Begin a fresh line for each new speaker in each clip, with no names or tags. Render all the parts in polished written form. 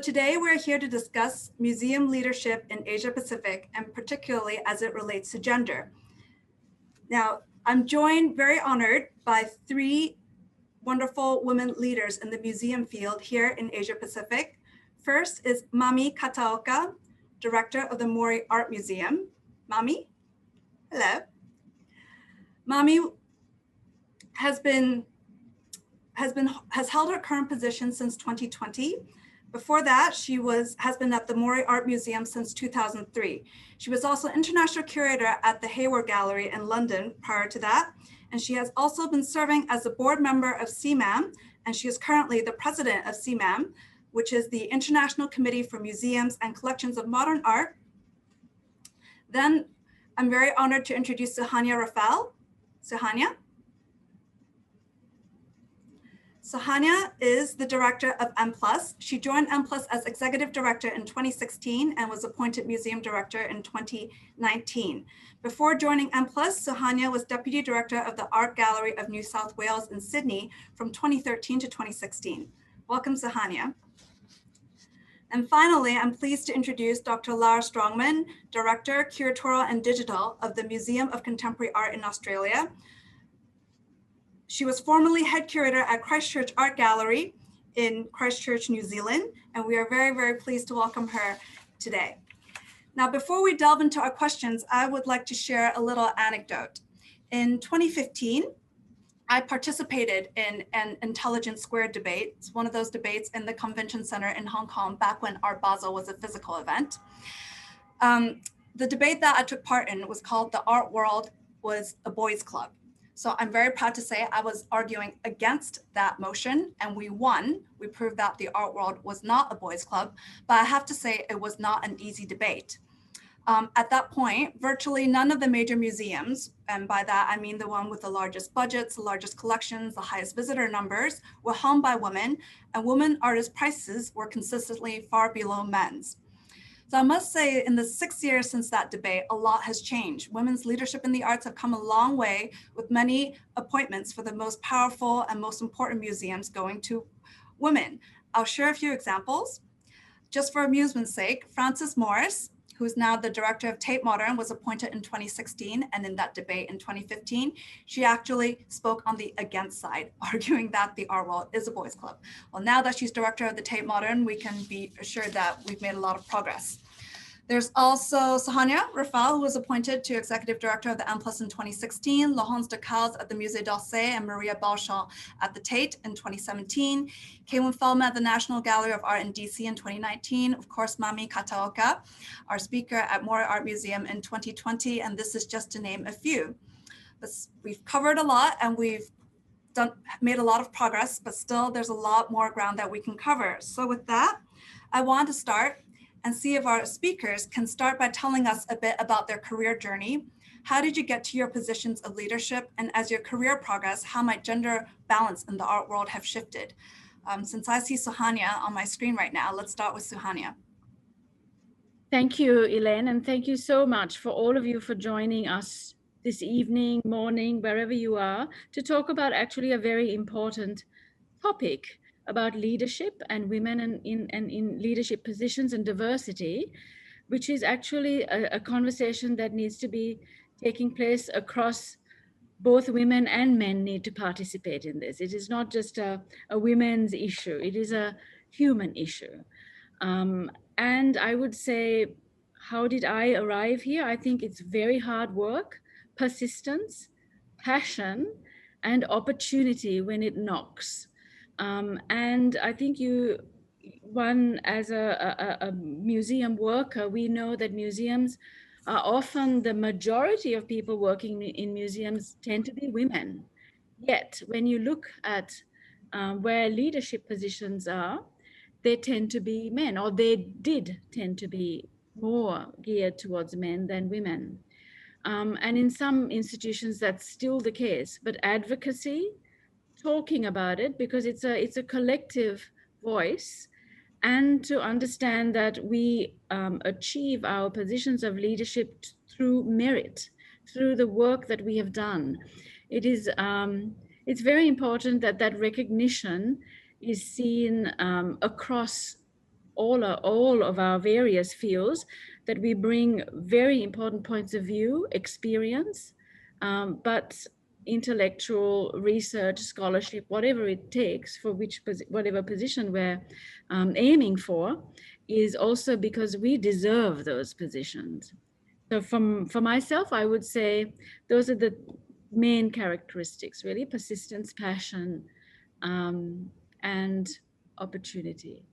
Today we're here to discuss museum leadership in Asia Pacific, and particularly as it relates to gender. Now, I'm joined, very honored, by three wonderful women leaders in the museum field here in Asia Pacific. First is Mami Kataoka, director of the Mori Art Museum. Mami, hello. Mami has held her current position since 2020. Before that, she has been at the Mori Art Museum since 2003. She was also international curator at the Hayward Gallery in London prior to that. And she has also been serving as a board member of CMAM, and she is currently the president of CMAM, which is the International Committee for Museums and Collections of Modern Art. Then I'm very honored to introduce Suhanya Raffel. Suhanya. Suhanya is the director of M+. She joined M+ as executive director in 2016 and was appointed museum director in 2019. Before joining M+, Suhanya was deputy director of the Art Gallery of New South Wales in Sydney from 2013 to 2016. Welcome, Suhanya. And finally, I'm pleased to introduce Dr. Lara Strongman, director, curatorial and digital of the Museum of Contemporary Art in Australia. She was formerly head curator at Christchurch Art Gallery in Christchurch, New Zealand, and we are very, very pleased to welcome her today. Now, before we delve into our questions, I would like to share a little anecdote. In 2015, I participated in an Intelligence Squared debate. It's one of those debates in the Convention Center in Hong Kong back when Art Basel was a physical event. The debate that I took part in was called The Art World Was a Boys' Club. So I'm very proud to say I was arguing against that motion and we won. We proved that the art world was not a boys' club, but I have to say it was not an easy debate. At that point, virtually none of the major museums, and by that I mean the one with the largest budgets, the largest collections, the highest visitor numbers, were helmed by women, and women artist prices were consistently far below men's. So I must say, in the 6 years since that debate, a lot has changed. Women's leadership in the arts have come a long way, with many appointments for the most powerful and most important museums going to women. I'll share a few examples. Just for amusement's sake, Frances Morris, who's now the director of Tate Modern, was appointed in 2016, and in that debate in 2015, she actually spoke on the against side, arguing that the art world is a boys' club. Well, now that she's director of the Tate Modern, we can be assured that we've made a lot of progress. There's also Suhanya Raffel, who was appointed to executive director of the M+ in 2016, Laurence Decals at the Musée d'Orsay, and Maria Balchamp at the Tate in 2017, Kaywin Feldman at the National Gallery of Art in DC in 2019, of course, Mami Kataoka, our speaker at Mori Art Museum in 2020, and this is just to name a few. But we've covered a lot and we've made a lot of progress, but still there's a lot more ground that we can cover. So with that, I want to start and see if our speakers can start by telling us a bit about their career journey. How did you get to your positions of leadership? And as your career progress, how might gender balance in the art world have shifted? Since I see Suhanya on my screen right now, let's start with Suhanya.
Thank you, Elaine, and thank you so much for all of you for joining us this evening, morning, wherever you are, to talk about actually a very important topic about leadership and women in leadership positions and diversity, which is actually a conversation that needs to be taking place across both women and men need to participate in this. It is not just a women's issue, it is a human issue. And I would say, how did I arrive here? I think it's very hard work, persistence, passion, and opportunity when it knocks. And I think as a museum worker, we know that museums are often the majority of people working in museums tend to be women. Yet, when you look at where leadership positions are, they tend to be men, or they did tend to be more geared towards men than women. And in some institutions, that's still the case. But advocacy, talking about it, because it's a collective voice, and to understand that we achieve our positions of leadership through merit, through the work that we have done. It's very important that that recognition is seen across all of our various fields, that we bring very important points of view, experience, but intellectual research, scholarship, whatever it takes for whatever position we're aiming for, is also because we deserve those positions. So for myself, I would say those are the main characteristics, really: persistence, passion, and opportunity.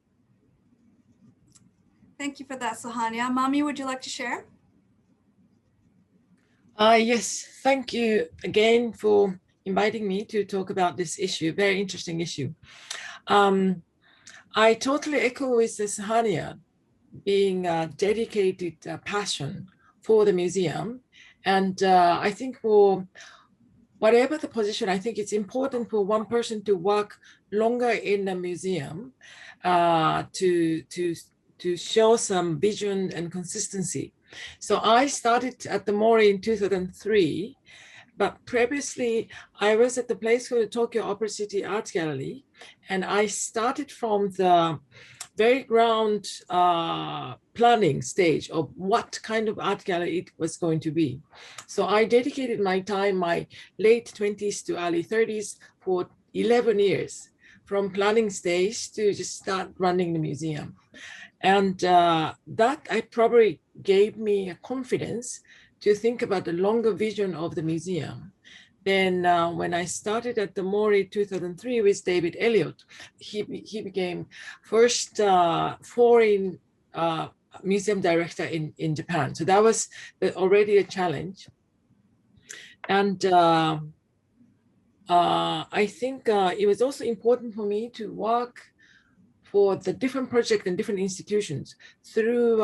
Thank you for that, Suhanya. Mami, would you like to share?
Yes, thank you again for inviting me to talk about this issue, very interesting issue. I totally echo with Suhanya, being a dedicated passion for the museum. And I think for whatever the position, I think it's important for one person to work longer in the museum to show some vision and consistency. So I started at the Mori in 2003, but previously I was at the place called Tokyo Opera City Art Gallery, and I started from the very ground planning stage of what kind of art gallery it was going to be. So I dedicated my time, my late 20s to early 30s, for 11 years, from planning stage to just start running the museum. And that I probably gave me a confidence to think about the longer vision of the museum. Then when I started at the Mori 2003 with David Elliott, he became first foreign museum director in Japan. So that was already a challenge. And I think it was also important for me to work for the different projects and different institutions through,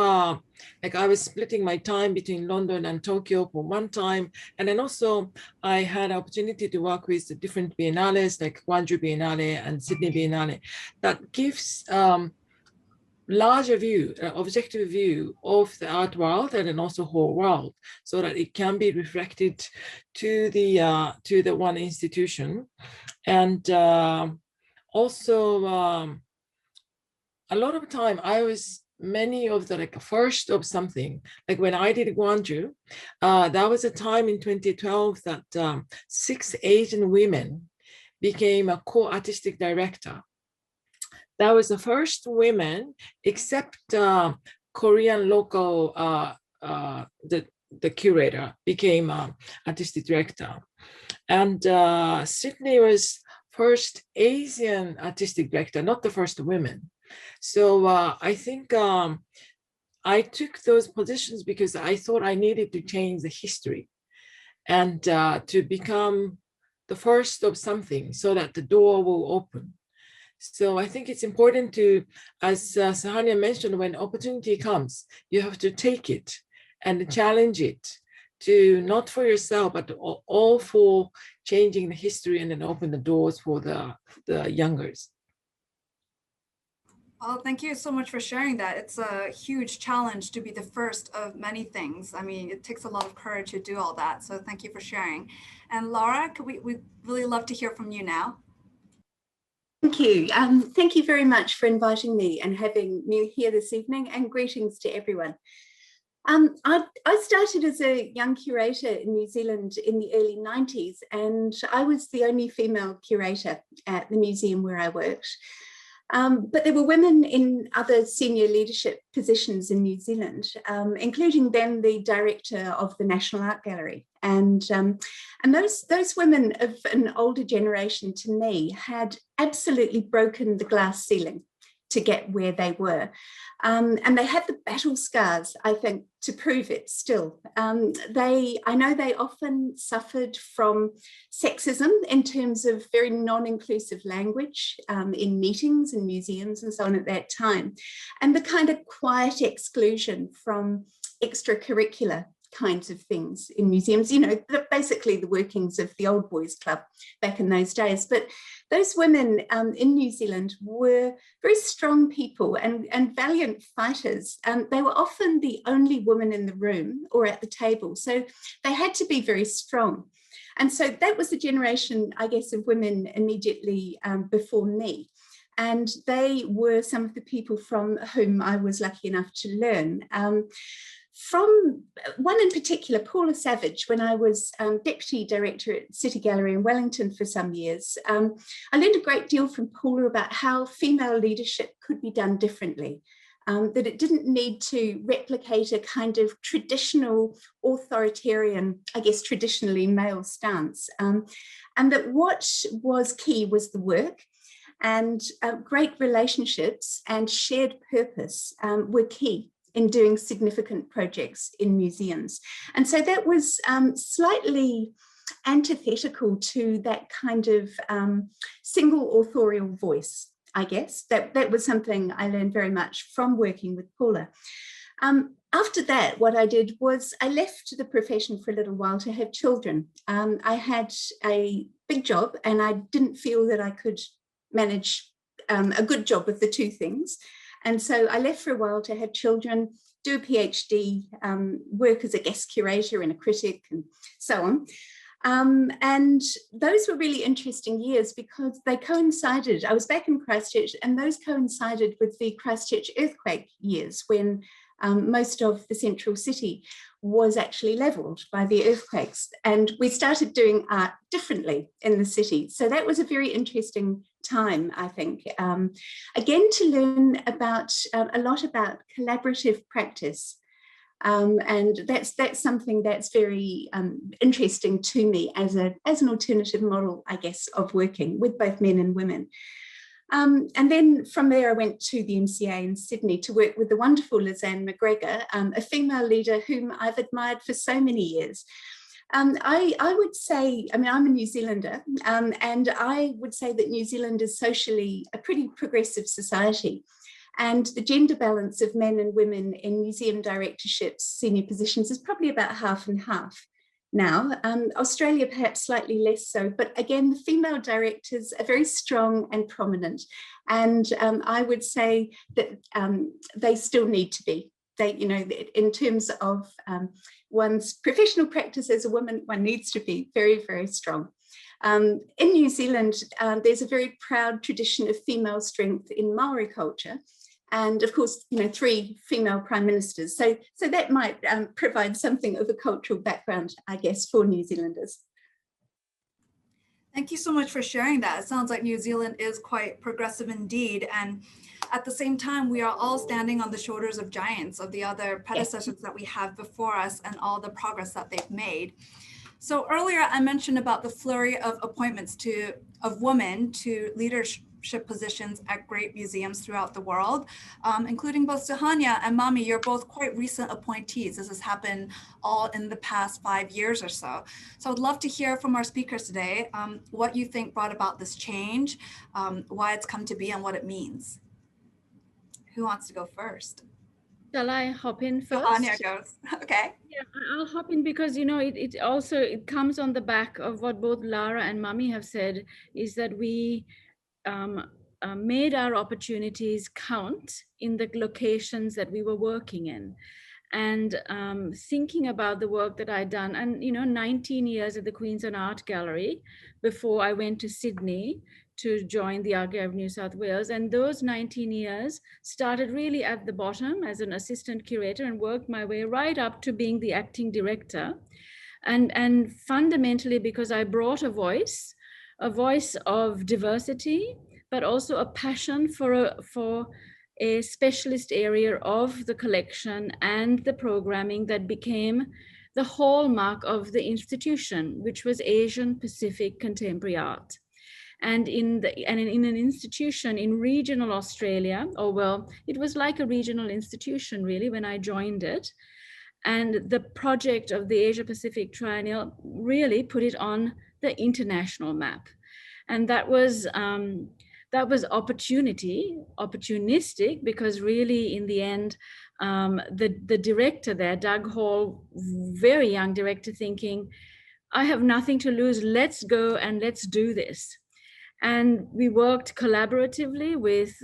like I was splitting my time between London and Tokyo for one time. And then also I had opportunity to work with the different biennales like Gwangju Biennale and Sydney Biennale. That gives larger view, objective view of the art world and then also whole world, so that it can be reflected to the one institution. And also, a lot of time I was many of the first of something. Like when I did Gwangju, that was a time in 2012 that 6 Asian women became a co-artistic director. That was the first women, except Korean local, the curator became artistic director. And Sydney was first Asian artistic director, not the first women. So I think I took those positions because I thought I needed to change the history and to become the first of something so that the door will open. So I think it's important to, as Suhanya mentioned, when opportunity comes, you have to take it and challenge it, to not for yourself, but all for changing the history and then open the doors for the youngers.
Well, thank you so much for sharing that. It's a huge challenge to be the first of many things. I mean, it takes a lot of courage to do all that. So thank you for sharing. And Lara, we'd really love to hear from you now.
Thank you. Thank you very much for inviting me and having me here this evening, and greetings to everyone. I started as a young curator in New Zealand in the early 90s, and I was the only female curator at the museum where I worked. But there were women in other senior leadership positions in New Zealand, including then the director of the National Art Gallery. And those women of an older generation to me had absolutely broken the glass ceiling to get where they were. And they had the battle scars, I think, to prove it still. I know they often suffered from sexism in terms of very non-inclusive language in meetings and museums and so on at that time, and the kind of quiet exclusion from extracurricular kinds of things in museums, you know, basically the workings of the old boys club back in those days. But those women in New Zealand were very strong people and valiant fighters. They were often the only woman in the room or at the table, so they had to be very strong. And so that was the generation, I guess, of women immediately before me. And they were some of the people from whom I was lucky enough to learn. From one in particular, Paula Savage, when I was Deputy Director at City Gallery in Wellington for some years, I learned a great deal from Paula about how female leadership could be done differently. That it didn't need to replicate a kind of traditional authoritarian, I guess traditionally male stance, and that what was key was the work, and great relationships and shared purpose were key in doing significant projects in museums. And so that was slightly antithetical to that kind of single authorial voice, I guess. That was something I learned very much from working with Paula. After that, what I did was I left the profession for a little while to have children. I had a big job and I didn't feel that I could manage a good job with the two things. And so I left for a while to have children, do a PhD, work as a guest curator and a critic and so on. And those were really interesting years because they coincided. I was back in Christchurch and those coincided with the Christchurch earthquake years when most of the central city was actually levelled by the earthquakes. And we started doing art differently in the city. So that was a very interesting time, I think. Again, to learn about a lot about collaborative practice. And that's something that's very interesting to me as an alternative model, I guess, of working with both men and women. And then from there, I went to the MCA in Sydney to work with the wonderful Lizanne McGregor, a female leader whom I've admired for so many years. I would say, I mean, I'm a New Zealander, and I would say that New Zealand is socially a pretty progressive society. And the gender balance of men and women in museum directorships, senior positions, is probably about half and half now. Australia perhaps slightly less so, but again, the female directors are very strong and prominent. And I would say that they still need to be. They, you know, in terms of one's professional practice as a woman, one needs to be very, very strong. In New Zealand, there's a very proud tradition of female strength in Maori culture. And of course, you know, 3 female prime ministers. So that might provide something of a cultural background, I guess, for New Zealanders.
Thank you so much for sharing that. It sounds like New Zealand is quite progressive indeed. And at the same time, we are all standing on the shoulders of giants, of the other predecessors that we have before us and all the progress that they've made. So earlier I mentioned about the flurry of appointments of women to leadership positions at great museums throughout the world, including both Suhanya and Mami. You're both quite recent appointees. This has happened all in the past 5 years or so. So I'd love to hear from our speakers today what you think brought about this change, why it's come to be and what it means. Who wants to go first?
Shall I hop in first?
Suhanya goes. Okay.
Yeah, I'll hop in because, you know, it comes on the back of what both Lara and Mami have said, is that we made our opportunities count in the locations that we were working in. And thinking about the work that I'd done, and, you know, 19 years at the Queensland Art Gallery before I went to Sydney to join the Art Gallery of New South Wales. And those 19 years started really at the bottom as an assistant curator and worked my way right up to being the acting director. And fundamentally because I brought a voice of diversity, but also a passion for a specialist area of the collection and the programming that became the hallmark of the institution, which was Asian Pacific contemporary art. And in an institution in regional Australia, or well, it was like a regional institution really when I joined it. And the project of the Asia Pacific Triennial really put it on the international map. And that was opportunistic, because really in the end, the director there, Doug Hall, very young director, thinking, I have nothing to lose, let's go and let's do this. And we worked collaboratively with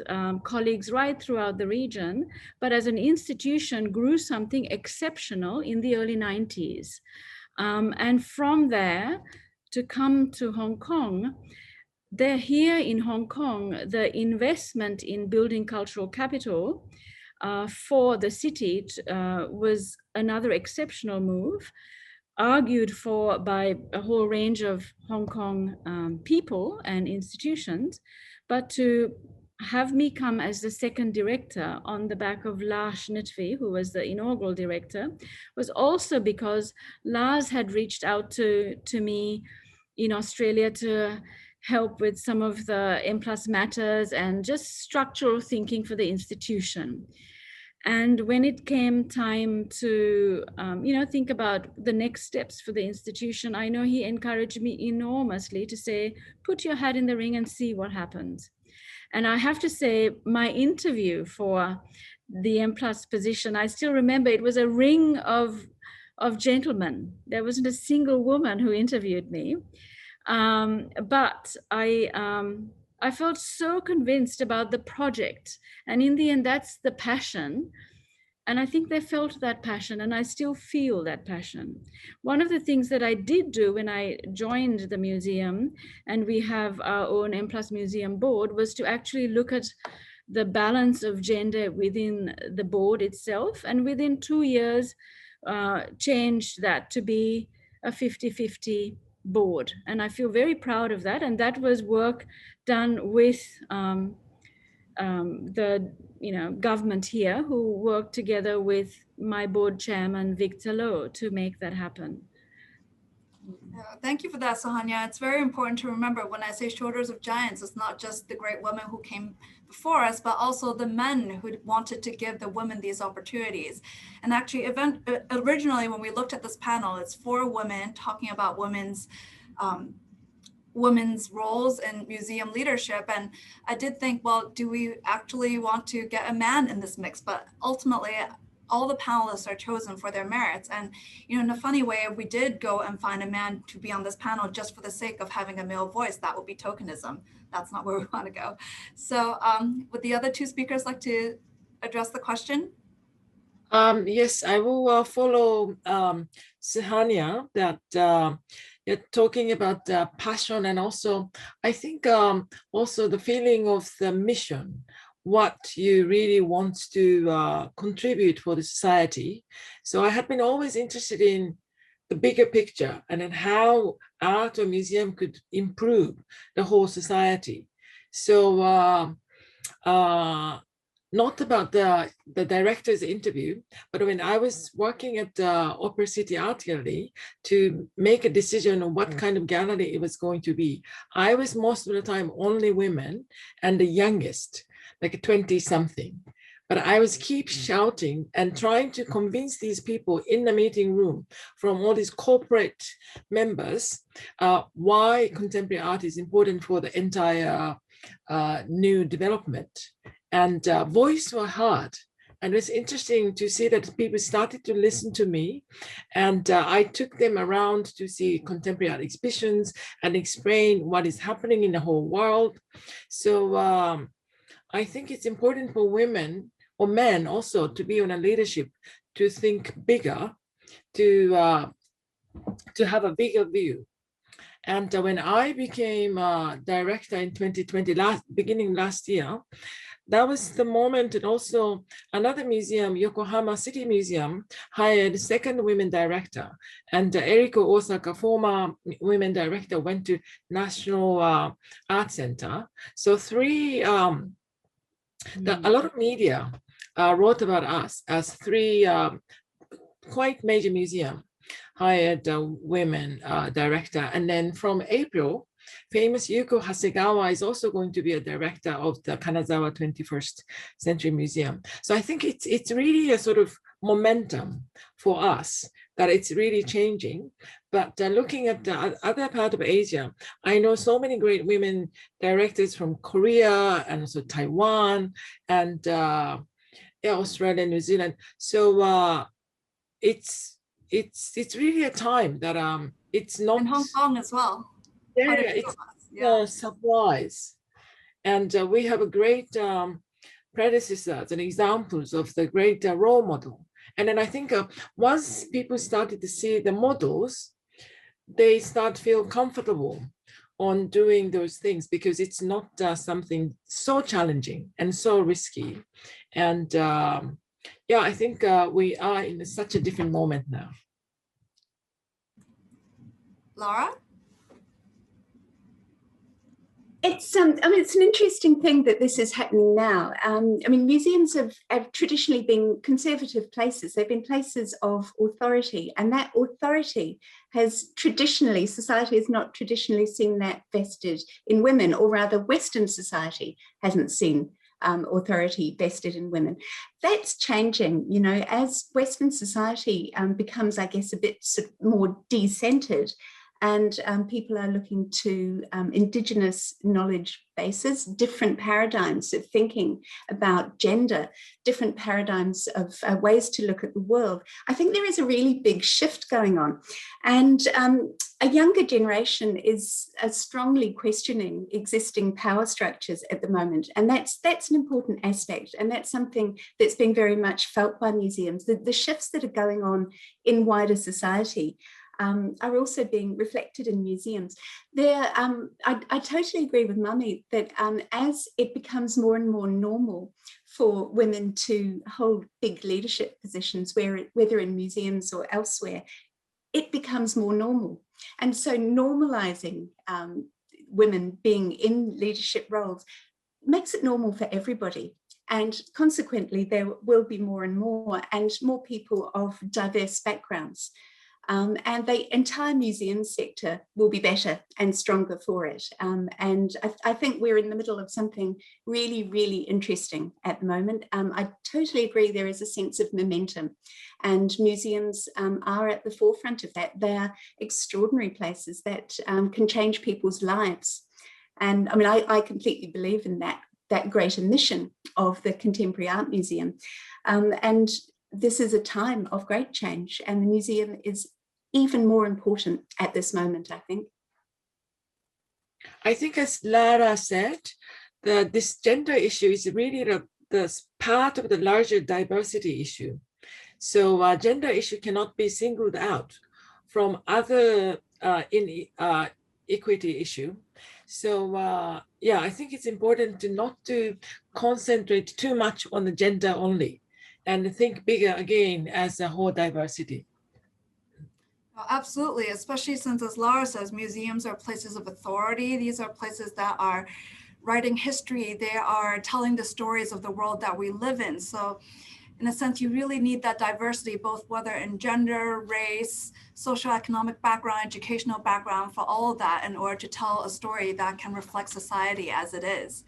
colleagues right throughout the region, but as an institution grew something exceptional in the early 90s. And from there to come to Hong Kong, They're here in Hong Kong, the investment in building cultural capital for the city was another exceptional move, argued for by a whole range of Hong Kong people and institutions, but to have me come as the second director on the back of Lars Nitvi, who was the inaugural director, was also because Lars had reached out to me in Australia to help with some of the M+ matters and just structural thinking for the institution. And when it came time to, think about the next steps for the institution, I know he encouraged me enormously to say, put your hat in the ring and see what happens. And I have to say, my interview for the M+ position, I still remember it was a ring of gentlemen. There wasn't a single woman who interviewed me. But I felt so convinced about the project. And in the end, that's the passion. And I think they felt that passion, and I still feel that passion. One of the things that I did do when I joined the museum, and we have our own M+ museum board, was to actually look at the balance of gender within the board itself. And within 2 years, changed that to be a 50-50 board. And I feel very proud of that. And that was work done with the government here, who worked together with my board chairman, Victor Lowe, to make that happen.
Thank you for that, Suhanya. It's very important to remember when I say shoulders of giants, it's not just the great women who came before us, but also the men who wanted to give the women these opportunities. And actually, originally, when we looked at this panel, it's 4 women talking about women's roles in museum leadership. And I did think, well, do we actually want to get a man in this mix? But ultimately, all the panelists are chosen for their merits. And, in a funny way, if we did go and find a man to be on this panel just for the sake of having a male voice, that would be tokenism. That's not where we want to go. So would the other 2 speakers like to address the question?
Yes, I will follow Suhanya, that you're talking about passion, and also I think also the feeling of the mission, what you really want to contribute for the society. So I have been always interested in the bigger picture and then how art or museum could improve the whole society. So not about the director's interview, but when I was working at the Opera City Art Gallery to make a decision on what kind of gallery it was going to be, I was most of the time only women and the youngest, like 20-something. But I was keep shouting and trying to convince these people in the meeting room from all these corporate members why contemporary art is important for the entire new development. And voice were hard. And it's interesting to see that people started to listen to me. And I took them around to see contemporary art exhibitions and explain what is happening in the whole world. So I think it's important for women or men also to be on a leadership, to think bigger, to have a bigger view. And when I became director in 2020, beginning last year, that was the moment. And also another museum, Yokohama City Museum, hired second women director. And Eriko Osaka, former women director, went to National Art Center. So 3, a lot of media wrote about us as 3 quite major museum hired women director. And then from April, famous Yuko Hasegawa is also going to be a director of the Kanazawa 21st Century Museum. So I think it's really a sort of momentum for us that it's really changing. But looking at the other part of Asia, I know so many great women directors from Korea and also Taiwan and Australia, New Zealand. So it's really a time that it's not
in Hong Kong as well.
Yeah, it's a surprise. And we have a great predecessors and examples of the great role model. And then I think once people started to see the models, they start to feel comfortable on doing those things, because it's not something so challenging and so risky. And yeah, I think we are in such a different moment now.
Lara?
It's I mean, it's an interesting thing that this is happening now. I mean, museums have traditionally been conservative places. They've been places of authority, and that authority has traditionally, society has not traditionally seen that vested in women, or rather Western society hasn't seen authority vested in women. That's changing, you know, as Western society becomes, I guess, a bit sort of more decentered. And people are looking to Indigenous knowledge bases, different paradigms of thinking about gender, different paradigms of ways to look at the world. I think there is a really big shift going on. And a younger generation is strongly questioning existing power structures at the moment. And that's an important aspect. And that's something that's been very much felt by museums. The shifts that are going on in wider society are also being reflected in museums. I totally agree with Mami that as it becomes more and more normal for women to hold big leadership positions, whether in museums or elsewhere, it becomes more normal. And so normalizing women being in leadership roles makes it normal for everybody. And consequently, there will be more and more people of diverse backgrounds. And the entire museum sector will be better and stronger for it. And I think we're in the middle of something really, really interesting at the moment. I totally agree there is a sense of momentum, and museums are at the forefront of that. They are extraordinary places that can change people's lives. And I mean, I completely believe in that greater mission of the Contemporary Art Museum. And this is a time of great change, and the museum is even more important at this moment, I think.
I think, as Lara said, this gender issue is really the part of the larger diversity issue. So gender issue cannot be singled out from other equity issue. So yeah, I think it's important not to concentrate too much on the gender only, and think bigger again as a whole diversity.
Oh, absolutely, especially since, as Lara says, museums are places of authority. These are places that are writing history. They are telling the stories of the world that we live in. So in a sense, you really need that diversity, both whether in gender, race, socioeconomic background, educational background, for all of that in order to tell a story that can reflect society as it is.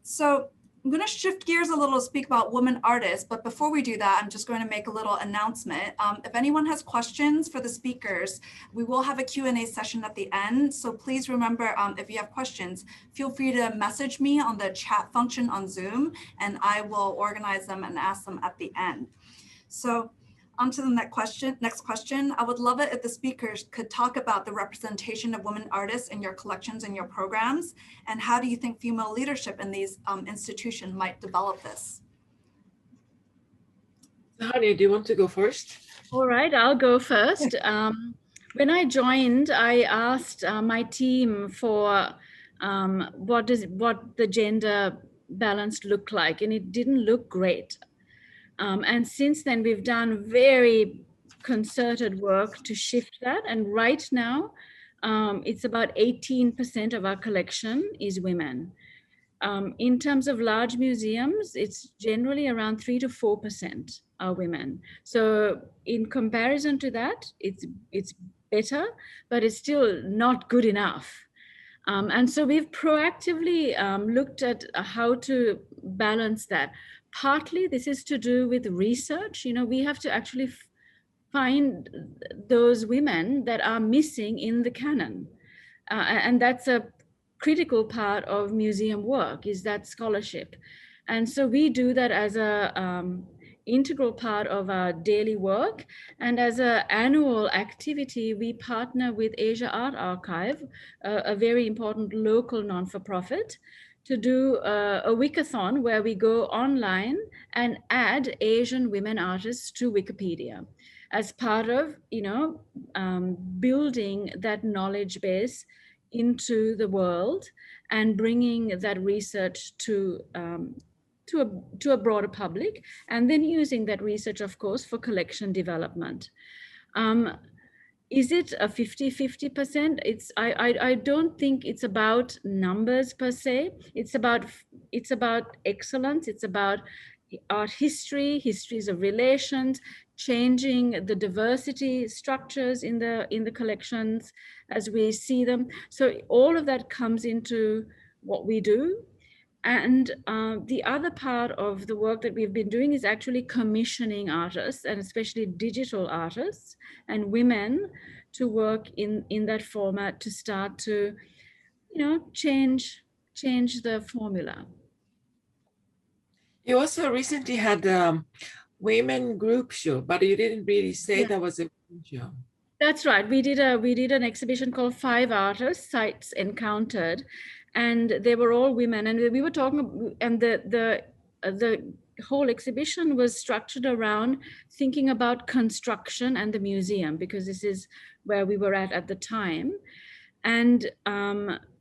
So I'm going to shift gears a little to speak about women artists, but before we do that, I'm just going to make a little announcement. If anyone has questions for the speakers, we will have a Q&A session at the end. So please remember, if you have questions, feel free to message me on the chat function on Zoom, and I will organize them and ask them at the end. So on to the next question. I would love it if the speakers could talk about the representation of women artists in your collections and your programs, and how do you think female leadership in these institutions might develop this?
Suhanya, do you want to go first?
All right, I'll go first. When I joined, I asked my team for what the gender balance looked like, and it didn't look great. And since then, we've done very concerted work to shift that. And right now, it's about 18% of our collection is women. In terms of large museums, it's generally around 3 to 4% are women. So in comparison to that, it's better, but it's still not good enough. And so we've proactively looked at how to balance that. Partly this is to do with research. You know, we have to actually find those women that are missing in the canon. And that's a critical part of museum work, is that scholarship. And so we do that as a integral part of our daily work. And as an annual activity, we partner with Asia Art Archive, a very important local non-for-profit, to do a Wikathon where we go online and add Asian women artists to Wikipedia as part of, you know, building that knowledge base into the world and bringing that research to a broader public, and then using that research, of course, for collection development. Is it a 50-50%? I don't think it's about numbers per se. It's about excellence. It's about art history, histories of relations, changing the diversity structures in the collections as we see them. So all of that comes into what we do. And the other part of the work that we've been doing is actually commissioning artists, and especially digital artists and women, to work in that format to start to, change the formula.
You also recently had a women group show, but you didn't really say that was a show.
That's right. We did an exhibition called 5 Artists, Sites Encountered, and they were all women. And we were talking, and the whole exhibition was structured around thinking about construction and the museum, because this is where we were at the time. And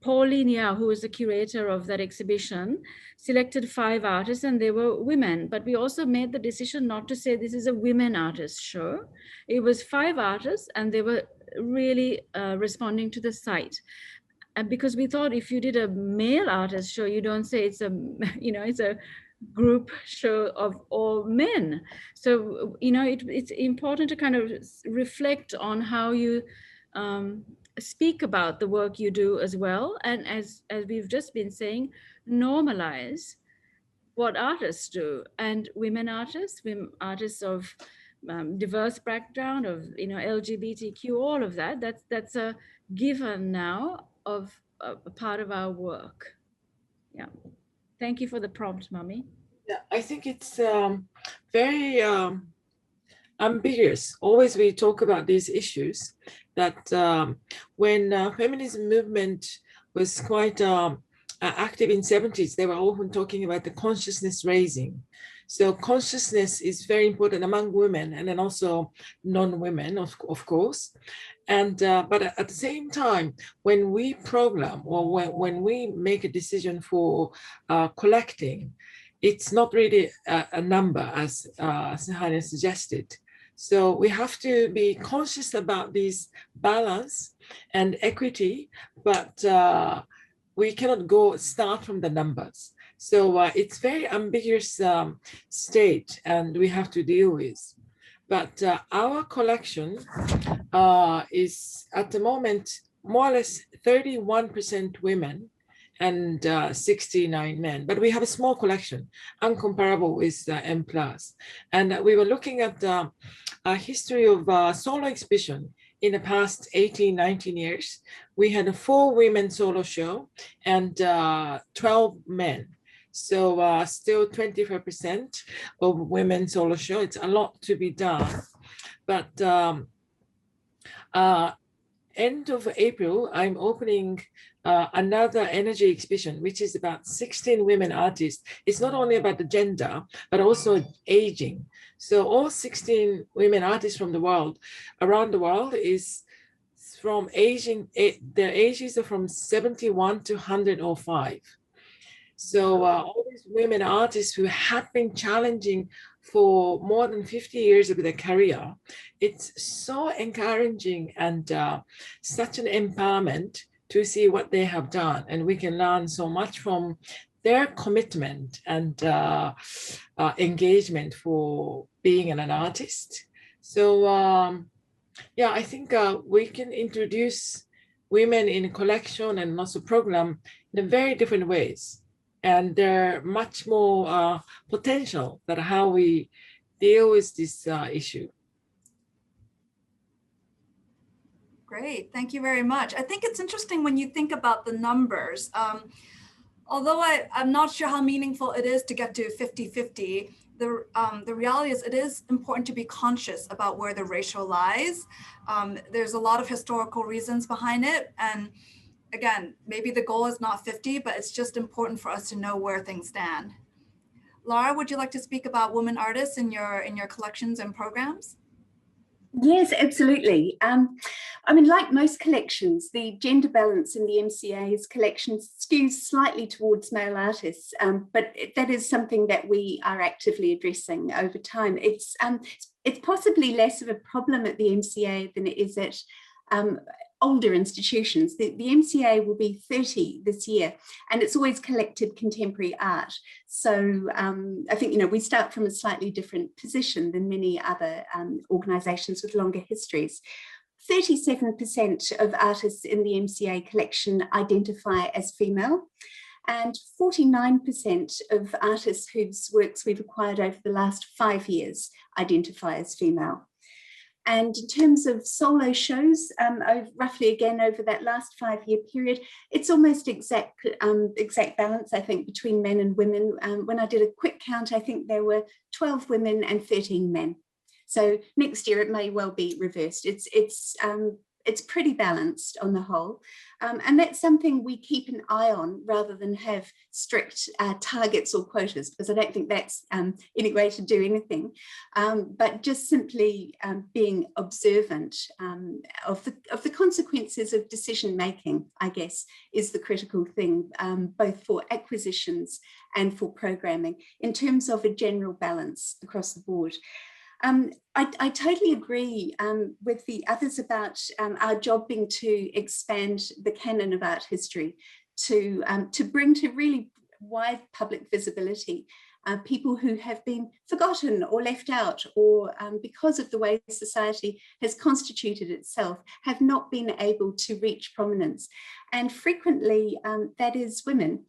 Pauline Yao, who was the curator of that exhibition, selected 5 artists, and they were women. But we also made the decision not to say this is a women artist show. It was 5 artists, and they were really responding to the site. And because we thought if you did a male artist show, you don't say it's a, it's a group show of all men. So, it's important to kind of reflect on how you speak about the work you do as well. And as we've just been saying, normalize what artists do. And women artists of diverse background, of LGBTQ, all of that, that's a given now of a part of our work. Yeah. Thank you for the prompt, Mami.
Yeah, I think it's very ambiguous. Always we talk about these issues, that when feminism movement was quite active in 70s, they were often talking about the consciousness raising. So consciousness is very important among women, and then also non-women, of course. And but at the same time, when we program, or when we make a decision for collecting, it's not really a number, as Suhanya suggested. So we have to be conscious about this balance and equity, but we cannot start from the numbers. So it's very ambiguous state, and we have to deal with. But our collection is at the moment more or less 31% women and 69 men. But we have a small collection, uncomparable with M+. And we were looking at a history of solo exhibition in the past 18, 19 years. We had a 4 women solo show and 12 men. So still 25% of women solo show. It's a lot to be done. But end of April, I'm opening another energy exhibition, which is about 16 women artists. It's not only about the gender, but also aging. So all 16 women artists from the world, around the world, is from aging, their ages are from 71 to 105. So all these women artists who have been challenging for more than 50 years of their career, it's so encouraging and such an empowerment to see what they have done. And we can learn so much from their commitment and engagement for being an artist. So yeah, I think we can introduce women in collection and also program in very different ways. And there are much more potential that how we deal with this issue.
Great, thank you very much. I think it's interesting when you think about the numbers. Although I'm not sure how meaningful it is to get to 50-50, the reality is it is important to be conscious about where the ratio lies. There's a lot of historical reasons behind it. And again, maybe the goal is not 50, but it's just important for us to know where things stand. Lara, would you like to speak about women artists in your collections and programs?
Yes, absolutely. I mean, like most collections, the gender balance in the MCA's collection skews slightly towards male artists, but that is something that we are actively addressing over time. It's possibly less of a problem at the MCA than it is at older institutions. The MCA will be 30 this year, and it's always collected contemporary art. So I think, you know, we start from a slightly different position than many other organisations with longer histories. 37% of artists in the MCA collection identify as female, and 49% of artists whose works we've acquired over the last 5 years identify as female. And in terms of solo shows, roughly again over that last 5-year period, it's almost exact balance, I think, between men and women. When I did a quick count, I think there were 12 women and 13 men. So next year it may well be reversed. It's pretty balanced on the whole. And that's something we keep an eye on rather than have strict targets or quotas, because I don't think that's any way to do anything. But just simply being observant of the consequences of decision making, I guess, is the critical thing, both for acquisitions and for programming, in terms of a general balance across the board. I totally agree with the others about our job being to expand the canon of art history, to bring to really wide public visibility people who have been forgotten or left out, or because of the way society has constituted itself, have not been able to reach prominence. And frequently that is women.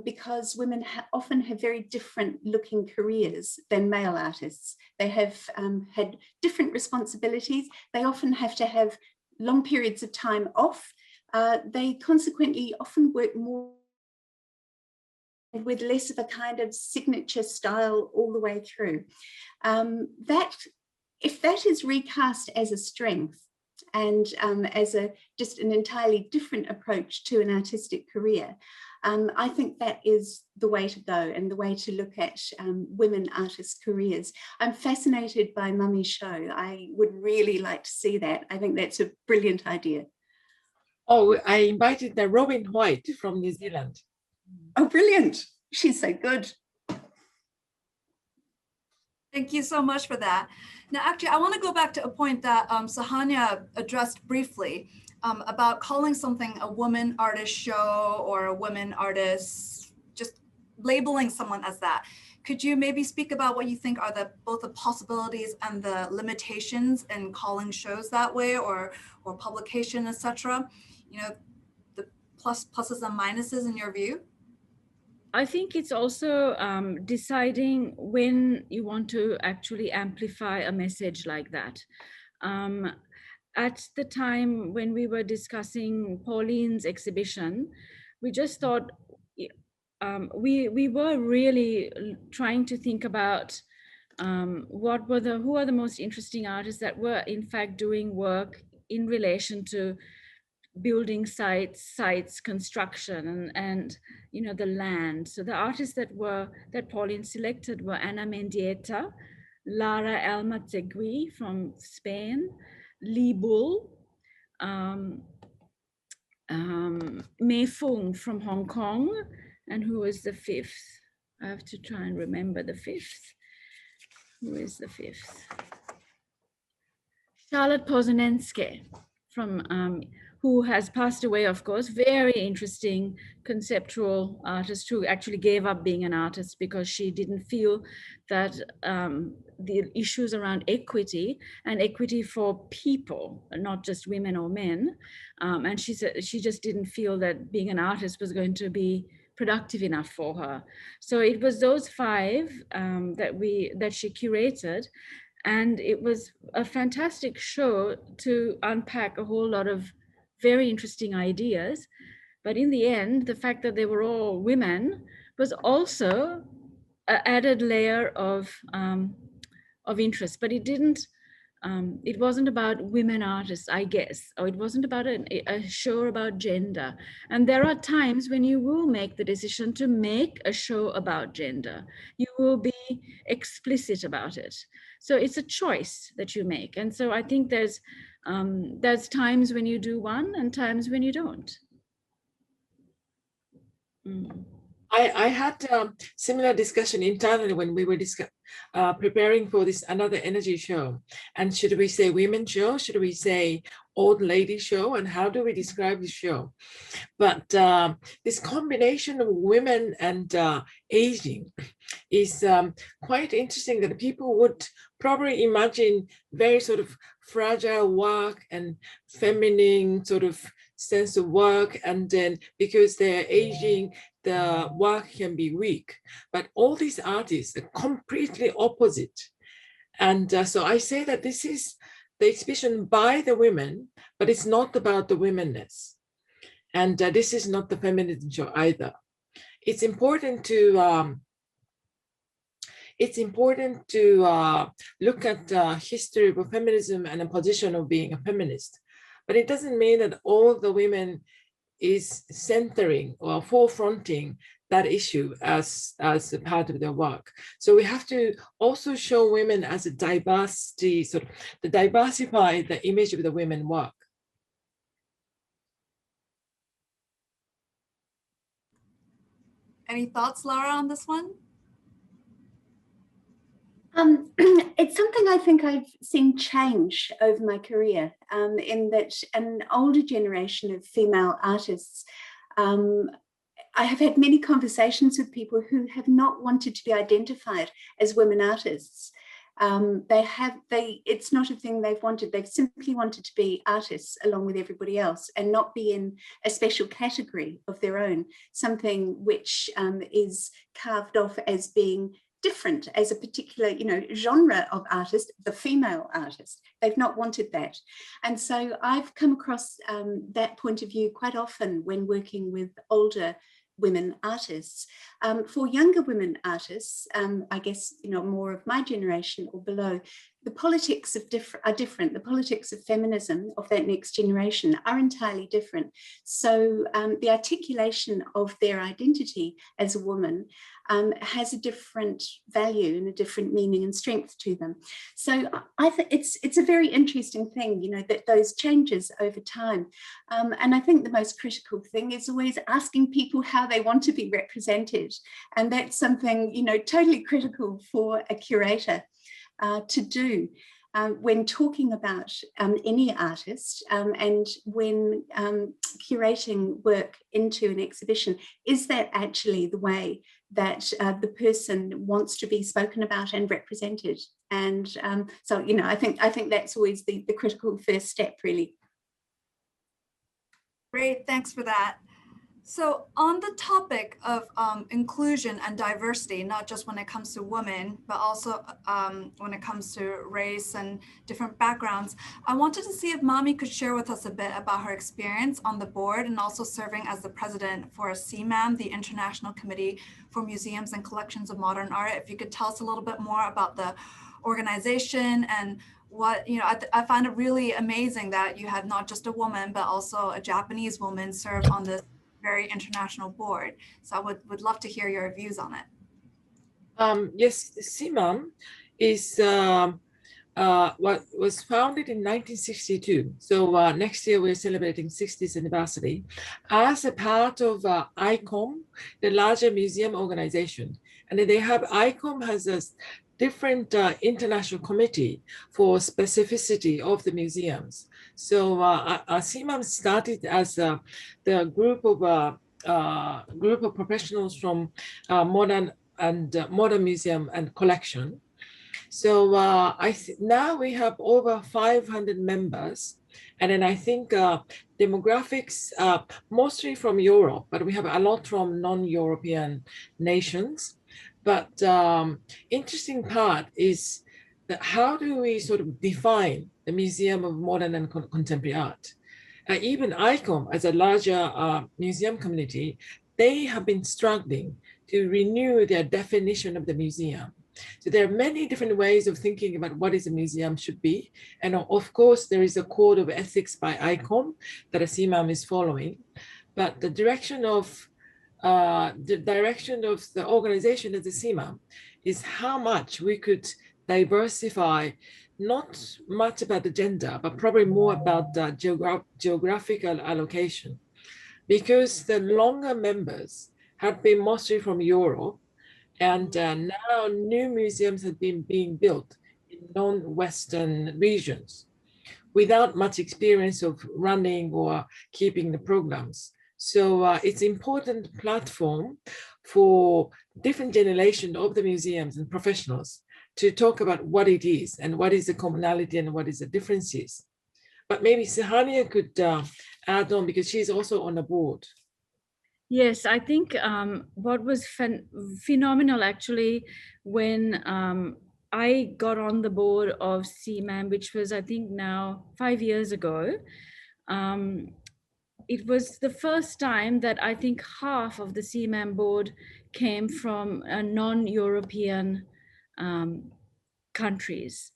Because women often have very different looking careers than male artists. They have had different responsibilities. They often have to have long periods of time off. They consequently often work more with less of a kind of signature style all the way through. If that is recast as a strength, and as just an entirely different approach to an artistic career, I think that is the way to go and the way to look at women artists' careers. I'm fascinated by Mami's show. I would really like to see that. I think that's a brilliant idea.
Oh, I invited the Robin White from New Zealand.
Oh, brilliant. She's so good.
Thank you so much for that. Now, actually, I want to go back to a point that Suhanya addressed briefly about calling something a woman artist show or a women artist, just labeling someone as that. Could you maybe speak about what you think are both the possibilities and the limitations in calling shows that way, or publication, etc.? You know, the pluses and minuses in your view?
I think it's also deciding when you want to actually amplify a message like that. At the time when we were discussing Pauline's exhibition, we just thought we were really trying to think about who are the most interesting artists that were in fact doing work in relation to building sites, construction, and you know, the land. So the artists that Pauline selected were Ana Mendieta, Lara Almategui from Spain, Li Bull, Mei Fung from Hong Kong, and who is the fifth? I have to try and remember the fifth. Who is the fifth? Charlotte Poznanski from who has passed away, of course, very interesting conceptual artist who actually gave up being an artist because she didn't feel that the issues around equity and equity for people, not just women or men, and she said she just didn't feel that being an artist was going to be productive enough for her. So it was those 5 that she curated, and it was a fantastic show to unpack a whole lot of very interesting ideas. But in the end, the fact that they were all women was also an added layer of interest. But it didn't It wasn't about women artists, I guess, or it wasn't about a show about gender. And there are times when you will make the decision to make a show about gender. You will be explicit about it. So it's a choice that you make. And so I think there's times when you do one and times when you don't.
I had similar discussion internally when we were preparing for this another energy show. And should we say women show? Should we say old lady show? And how do we describe the show? But this combination of women and aging is quite interesting, that people would probably imagine very sort of fragile work and feminine sort of sense of work, and then because they're aging, the work can be weak. But all these artists are completely opposite. And so I say that this is the exhibition by the women, but it's not about the womenness. And this is not the feminism show either. It's important to look at the history of feminism and a position of being a feminist. But it doesn't mean that all the women is centering or forefronting that issue as a part of their work. So we have to also show women as a diversity, sort of to diversify the image of the women work.
Any thoughts, Lara, on this one?
It's something I think I've seen change over my career, in that an older generation of female artists, I have had many conversations with people who have not wanted to be identified as women artists. It's not a thing they've wanted. They've simply wanted to be artists along with everybody else and not be in a special category of their own, something which is carved off as being different, as a particular, genre of artist, the female artist. They've not wanted that. And so I've come across that point of view quite often when working with older women artists. For younger women artists, I guess, more of my generation or below, the politics are different. The politics of feminism of that next generation are entirely different. So the articulation of their identity as a woman has a different value and a different meaning and strength to them. So I think it's a very interesting thing, that those changes over time. And I think the most critical thing is always asking people how they want to be represented. And that's something, totally critical for a curator to do when talking about any artist and when curating work into an exhibition. Is that actually the way that the person wants to be spoken about and represented? And so, I think that's always the critical first step, really.
Great, thanks for that. So on the topic of inclusion and diversity, not just when it comes to women, but also when it comes to race and different backgrounds, I wanted to see if Mami could share with us a bit about her experience on the board and also serving as the president for CMAM, the International Committee for Museums and Collections of Modern Art. If you could tell us a little bit more about the organization and what, I find it really amazing that you had not just a woman, but also a Japanese woman serve on this very international board. So I would love to hear your views on it.
Yes, CMAM is what was founded in 1962. So next year we're celebrating 60th anniversary as a part of ICOM, the larger museum organization. And they have, ICOM has a different international committee for specificity of the museums. So CMAM started as the group of professionals from modern museum and collection. So now we have over 500 members. And then I think demographics, mostly from Europe, but we have a lot from non-European nations. But interesting part is that how do we sort of define the Museum of Modern and Contemporary Art? Even ICOM, as a larger museum community, they have been struggling to renew their definition of the museum. So there are many different ways of thinking about what is a museum should be. And of course, there is a code of ethics by ICOM that a CMAM is following. But the direction of the organization of the CMAM is how much we could diversify, not much about the gender, but probably more about the geographical allocation. Because the longer members have been mostly from Europe, and now new museums have been being built in non-Western regions without much experience of running or keeping the programs. So it's an important platform for different generations of the museums and professionals to talk about what it is and what is the commonality and what is the differences. But maybe Suhanya could add on because she's also on the board.
Yes, I think what was phenomenal actually when I got on the board of CMAM, which was I think now 5 years ago. It was the first time that I think half of the CMAM board came from non-European countries.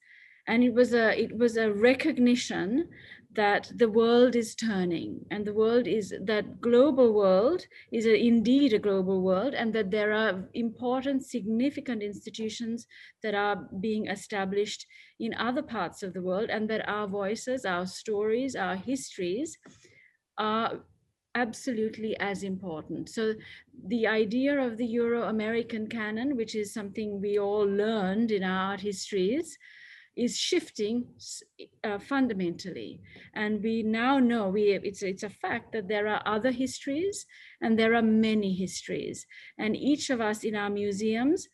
And it was a recognition that the world is turning, and the world is, that global world is indeed a global world, and that there are important, significant institutions that are being established in other parts of the world, and that our voices, our stories, our histories are absolutely as important. So the idea of the Euro-American canon, which is something we all learned in our art histories, is shifting fundamentally. And we now know, it's a fact that there are other histories and there are many histories. And each of us in our museums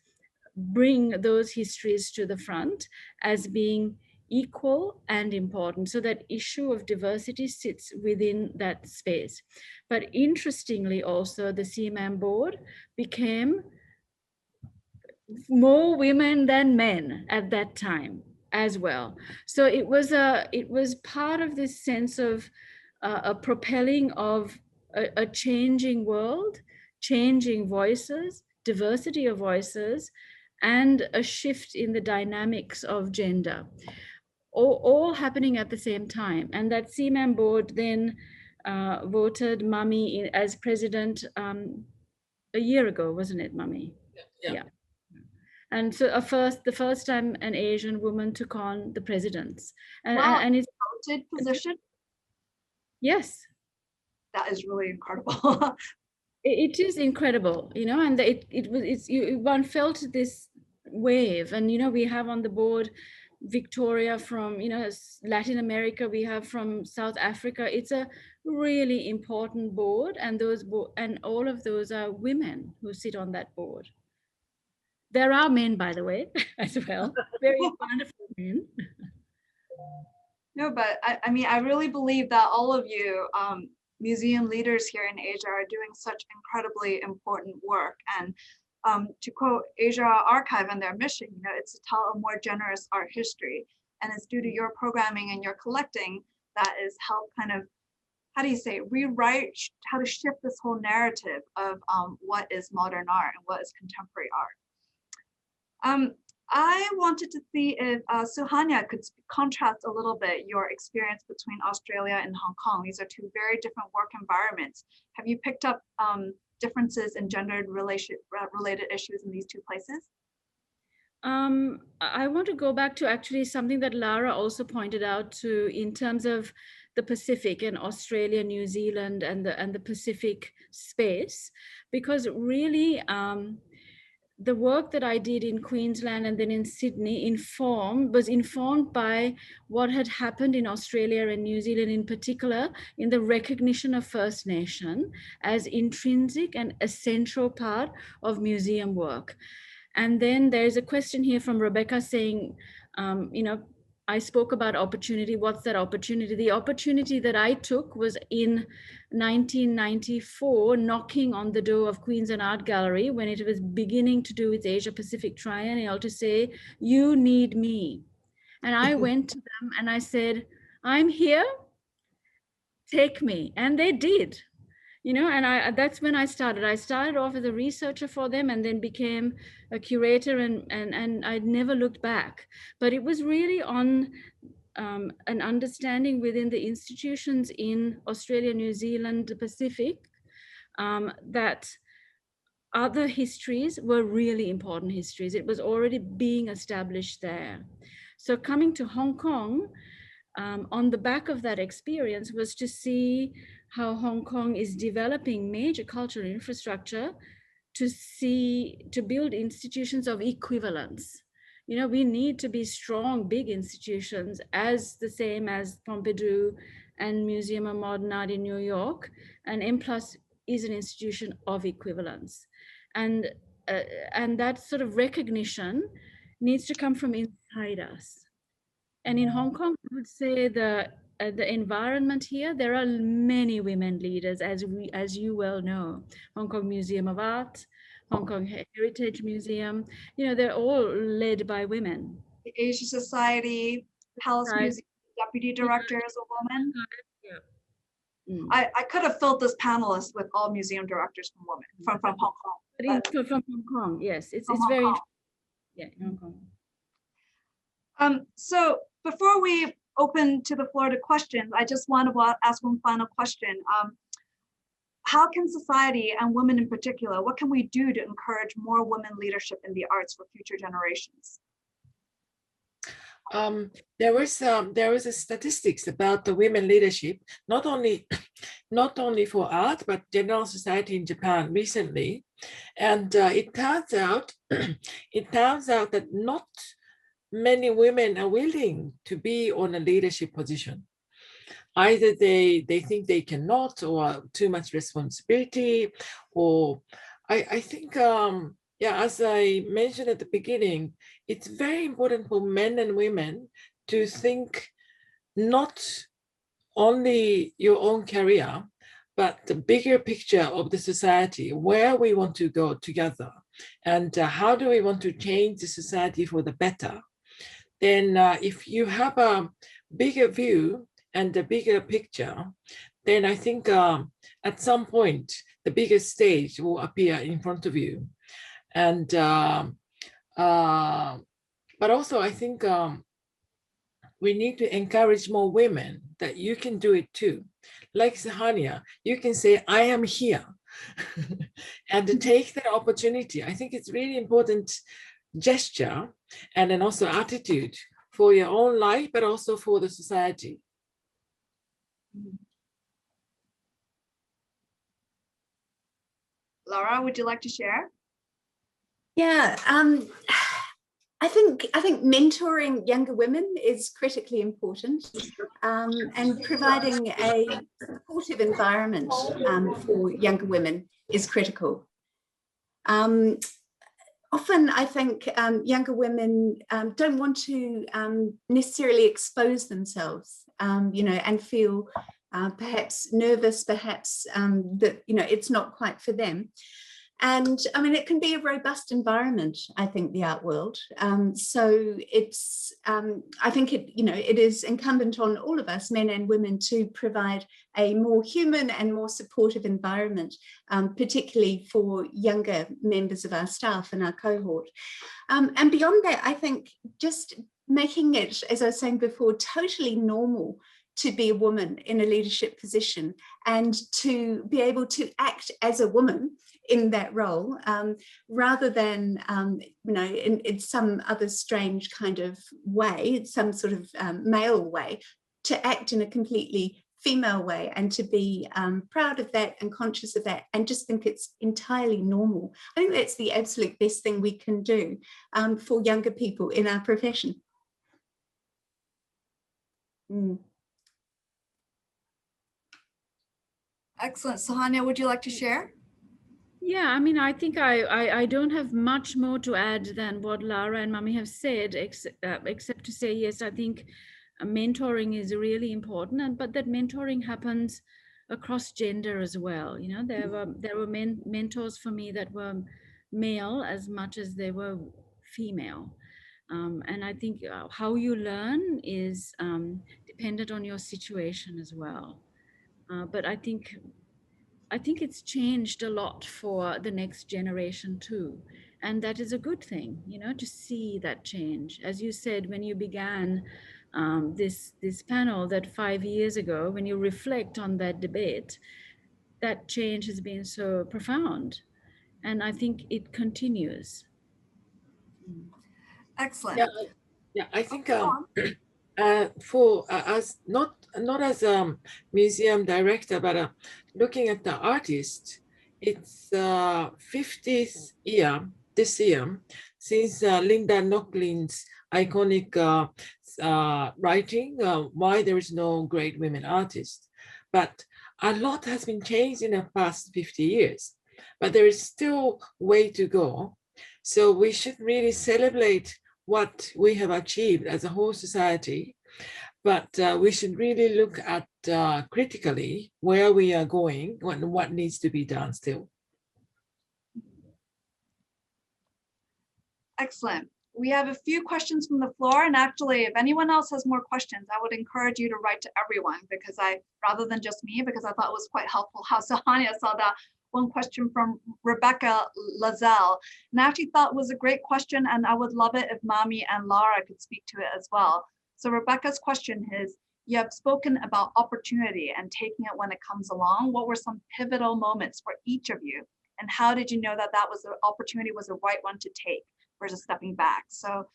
bring those histories to the front as being equal and important. So that issue of diversity sits within that space. But interestingly also, the CMAM board became more women than men at that time as well. So it was part of this sense of a propelling of a changing world, changing voices, diversity of voices, and a shift in the dynamics of gender, all happening at the same time. And that CMAM board then voted Mami as president a year ago, wasn't it, Mami? Yeah. And so the first time an Asian woman took on the presidents. And it's
a voted position?
Yes.
That is really incredible.
It is incredible, you know, and one felt this wave. And, you know, we have on the board Victoria from, you know, Latin America, we have from South Africa. It's a really important board, and all of those are women who sit on that board. There are men, by the way, as well. Very wonderful men.
No, but I mean, I really believe that all of you museum leaders here in Asia are doing such incredibly important work. And to quote Asia Archive and their mission, you know, it's to tell a more generous art history. And it's due to your programming and your collecting that is help kind of, how do you say, rewrite how to shift this whole narrative of what is modern art and what is contemporary art. I wanted to see if Suhanya could contrast a little bit your experience between Australia and Hong Kong. These are two very different work environments. Have you picked up differences in gendered related issues in these two places?
I want to go back to actually something that Lara also pointed out to in terms of the Pacific and Australia, New Zealand, and the Pacific space, because really the work that I did in Queensland and then in Sydney was informed by what had happened in Australia and New Zealand in particular, in the recognition of First Nation as intrinsic and essential part of museum work. And then there's a question here from Rebecca saying, you know, I spoke about opportunity. What's that opportunity? The opportunity that I took was in 1994, knocking on the door of Queensland Art Gallery when it was beginning to do its Asia Pacific Triennial to say, you need me. And I went to them and I said, I'm here, take me. And they did. you know, and that's when I started. I started off as a researcher for them and then became a curator, and I never looked back. But it was really on an understanding within the institutions in Australia, New Zealand, the Pacific, that other histories were really important histories. It was already being established there. So coming to Hong Kong, on the back of that experience was to see how Hong Kong is developing major cultural infrastructure to build institutions of equivalence. You know, we need to be strong, big institutions as the same as Pompidou and Museum of Modern Art in New York. And M+ is an institution of equivalence. And that sort of recognition needs to come from inside us. And in Hong Kong, I would say the environment here, there are many women leaders, as you well know. Hong Kong Museum of Art, Hong Kong Heritage Museum, you know, they're all led by women.
The Asia Society, Palace Museum deputy director is a woman.
Yeah.
I could have filled this panelist with all museum directors from women from Hong Kong.
But from Hong Kong, yes, it's very, yeah, Hong Kong.
So before we open to the floor to questions, I just want to ask one final question. How can society and women in particular, what can we do to encourage more women leadership in the arts for future generations?
There was a statistics about the women leadership, not only for art, but general society in Japan recently. And it turns out that not many women are willing to be on a leadership position. Either they think they cannot, or too much responsibility, or I think, yeah, as I mentioned at the beginning, it's very important for men and women to think not only your own career, but the bigger picture of the society, where we want to go together, and how do we want to change the society for the better. Then if you have a bigger view and the bigger picture, then I think at some point, the biggest stage will appear in front of you. And, but also I think we need to encourage more women that you can do it too. Like Suhanya, you can say, I am here, and to take that opportunity. I think it's really important gesture, and then also attitude for your own life, but also for the society.
Lara, would you like to share?
Yeah, I think mentoring younger women is critically important, and providing a supportive environment for younger women is critical. Often I think younger women don't want to necessarily expose themselves, you know, and feel perhaps nervous, perhaps that, you know, it's not quite for them. And I mean, it can be a robust environment, I think, the art world. So it's, I think it, you know, it is incumbent on all of us, men and women, to provide a more human and more supportive environment, particularly for younger members of our staff and our cohort. And beyond that, I think just making it, as I was saying before, totally normal to be a woman in a leadership position and to be able to act as a woman in that role, rather than, you know, in some other strange kind of way, some sort of male way, to act in a completely female way, and to be proud of that and conscious of that, and just think it's entirely normal. I think that's the absolute best thing we can do for younger people in our profession.
Excellent. Suhanya, would you like to share?
Yeah, I mean, I think I don't have much more to add than what Lara and Mami have said, except to say, yes, I think mentoring is really important, but that mentoring happens across gender as well. You know, there were mentors for me that were male as much as they were female. And I think how you learn is dependent on your situation as well. But I think I think it's changed a lot for the next generation too. And that is a good thing, you know, to see that change. As you said, when you began this panel that 5 years ago, when you reflect on that debate, that change has been so profound. And I think it continues.
Excellent.
Yeah, I think
Go
for as not as a museum director, but looking at the artist, it's 50th year this year since Linda Nocklin's iconic writing, Why There Is No Great Women Artist. But a lot has been changed in the past 50 years, but there is still way to go. So we should really celebrate what we have achieved as a whole society, but we should really look at critically where we are going and what needs to be done still.
Excellent. We have a few questions from the floor, and actually, if anyone else has more questions, I would encourage you to write to everyone, because rather than just me, because I thought it was quite helpful how Suhanya saw that. One question from Rebecca Lazelle, and I actually thought it was a great question, and I would love it if Mami and Lara could speak to it as well. So Rebecca's question is, you have spoken about opportunity and taking it when it comes along. What were some pivotal moments for each of you? And how did you know that that was the opportunity was the right one to take versus stepping back? So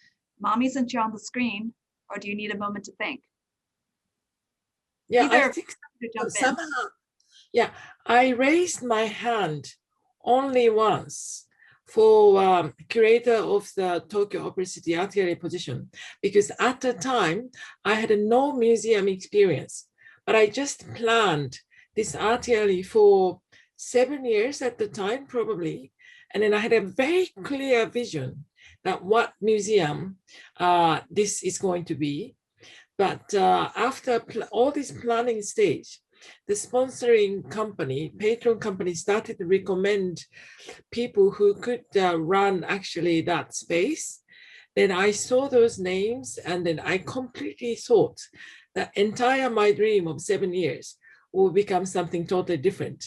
Mami, since you're on the screen, or do you need a moment to think?
Yeah,
Either
I think somehow, yeah, I raised my hand only once for curator of the Tokyo Opera City Art Gallery position, because at the time I had no museum experience, but I just planned this art gallery for 7 years at the time, probably. And then I had a very clear vision that what museum this is going to be. But after all this planning stage, the sponsoring company, patron company, started to recommend people who could run actually that space. Then I saw those names, and then I completely thought that entire my dream of 7 years will become something totally different.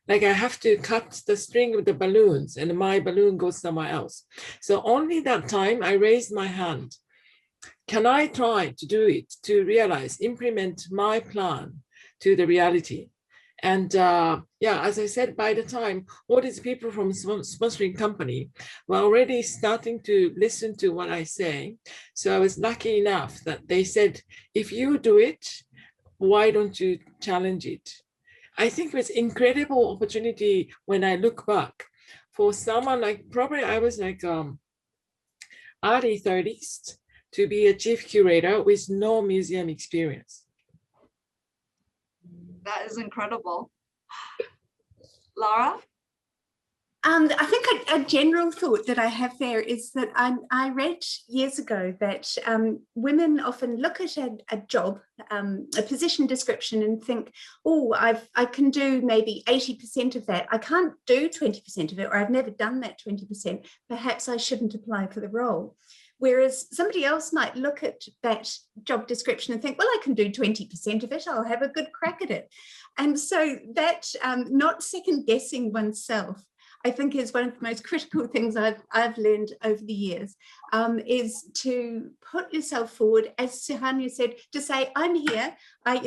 Like I have to cut the string with the balloons and my balloon goes somewhere else. So only that time I raised my hand. Can I try to do it, to realize, implement my plan to the reality? And yeah, as I said, by the time all these people from sponsoring company were already starting to listen to what I say. So I was lucky enough that they said, if you do it, why don't you challenge it? I think it was incredible opportunity when I look back for someone like, probably I was like early 30s to be a chief curator with no museum experience.
That is incredible. Lara?
I think a general thought that I have there is that I read years ago that women often look at a job, a position description, and think, oh, I can do maybe 80% of that. I can't do 20% of it, or I've never done that 20%. Perhaps I shouldn't apply for the role. Whereas somebody else might look at that job description and think, well, I can do 20% of it. I'll have a good crack at it. And so that not second guessing oneself, I think, is one of the most critical things I've learned over the years, is to put yourself forward, as Suhanya said, to say, I'm here, I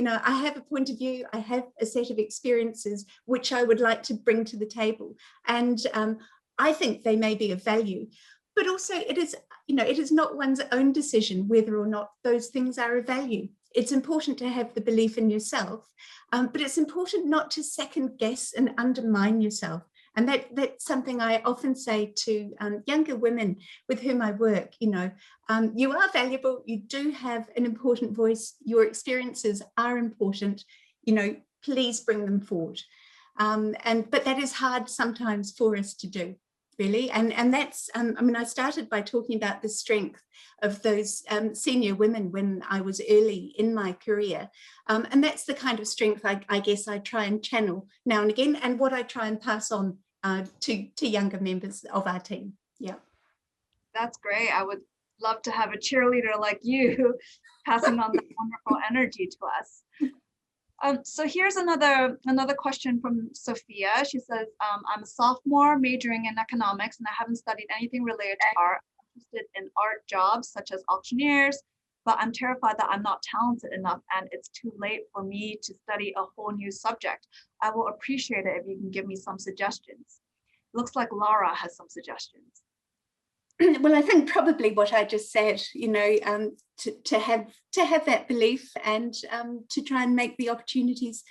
have a point of view, I have a set of experiences which I would like to bring to the table. And I think they may be of value. But also it is not one's own decision whether or not those things are of value. It's important to have the belief in yourself, but it's important not to second guess and undermine yourself. And that's something I often say to younger women with whom I work. You are valuable, you do have an important voice, your experiences are important, please bring them forward. But that is hard sometimes for us to do, really. And that's, I started by talking about the strength of those senior women when I was early in my career. And that's the kind of strength I guess I try and channel now and again, and what I try and pass on to younger members of our team. Yeah.
That's great. I would love to have a cheerleader like you passing on that wonderful energy to us. So here's another question from Sophia. She says, I'm a sophomore majoring in economics and I haven't studied anything related to art. I'm interested in art jobs such as auctioneers, but I'm terrified that I'm not talented enough and it's too late for me to study a whole new subject. I will appreciate it if you can give me some suggestions. Looks like Lara has some suggestions.
Well, I think probably what I just said, you know, to have that belief and to try and make the opportunities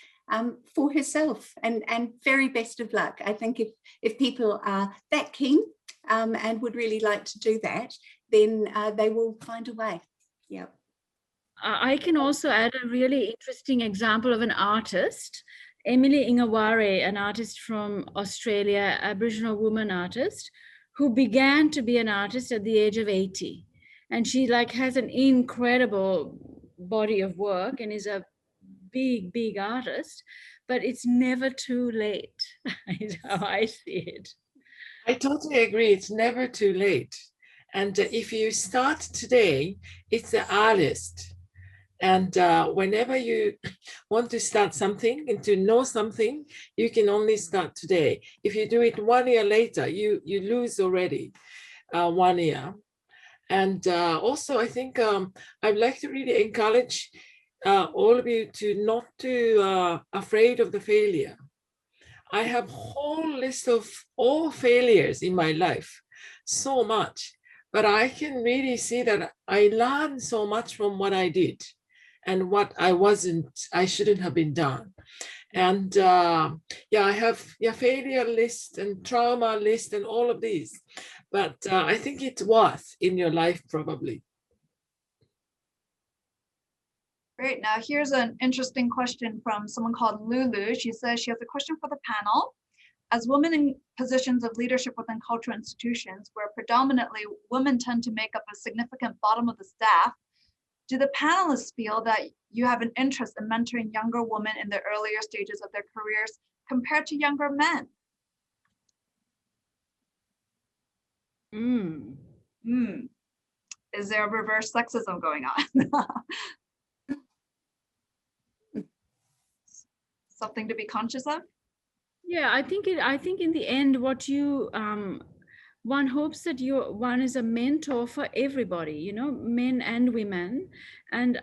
for herself, and very best of luck. I think if people are that keen and would really like to do that, then they will find a way. Yeah.
I can also add a really interesting example of an artist, Emily Ingawari, an artist from Australia, Aboriginal woman artist, who began to be an artist at the age of 80. And she has an incredible body of work and is a big, big artist, but it's never too late, is how I see it.
I totally agree. It's never too late. And if you start today, it's the artist. And whenever you want to start something and to know something, you can only start today. If you do it 1 year later, you lose already 1 year. And also, I think I'd like to really encourage all of you to not to afraid of the failure. I have a whole list of all failures in my life, so much, but I can really see that I learned so much from what I did and what I shouldn't have been done. And yeah, I have failure list and trauma list and all of these, but I think it's worth in your life probably.
Great. Now here's an interesting question from someone called Lulu. She says she has a question for the panel. As women in positions of leadership within cultural institutions, where predominantly women tend to make up a significant bottom of the staff, do the panelists feel that you have an interest in mentoring younger women in the earlier stages of their careers compared to younger men? Is there a reverse sexism going on? Something to be conscious of?
Yeah, I think in the end, what you one hopes that one is a mentor for everybody, you know, men and women. And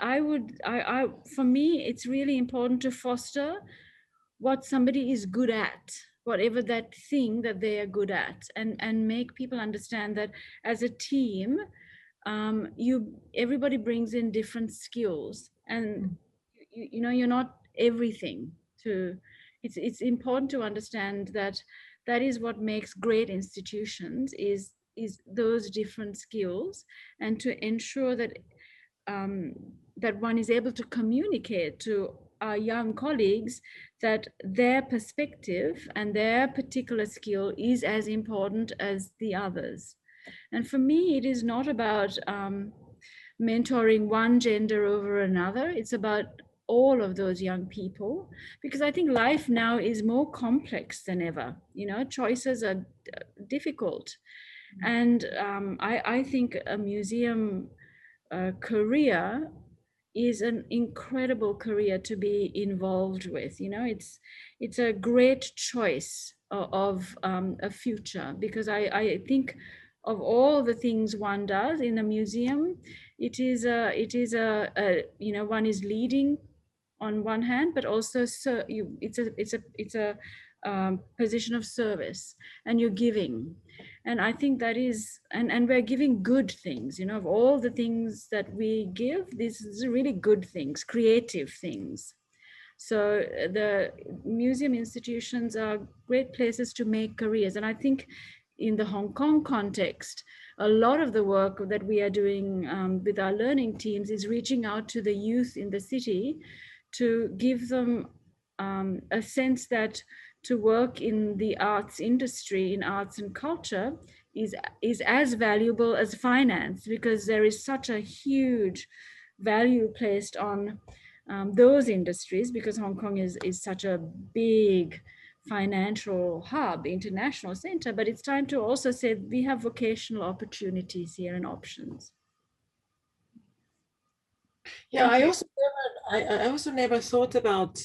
for me, it's really important to foster what somebody is good at, whatever that thing that they are good at, and make people understand that as a team, everybody brings in different skills, and you know, you're not everything. It's important to understand that is what makes great institutions is those different skills, and to ensure that that one is able to communicate to our young colleagues that their perspective and their particular skill is as important as the others. And for me, it is not about mentoring one gender over another. It's about all of those young people, because I think life now is more complex than ever. You know, choices are difficult. And I think a museum career is an incredible career to be involved with. You know, it's a great choice of a future, because I think of all the things one does in a museum, it is a you know, one is leading on one hand, but also it's a position of service, and you're giving. And I think that is, and we're giving good things, you know, of all the things that we give, these are really good things, creative things. So the museum institutions are great places to make careers. And I think in the Hong Kong context, a lot of the work that we are doing with our learning teams is reaching out to the youth in the city to give them a sense that to work in the arts industry, in arts and culture, is as valuable as finance, because there is such a huge value placed on those industries, because Hong Kong is such a big financial hub, international center. But it's time to also say we have vocational opportunities here and options.
Yeah, I also I also never thought about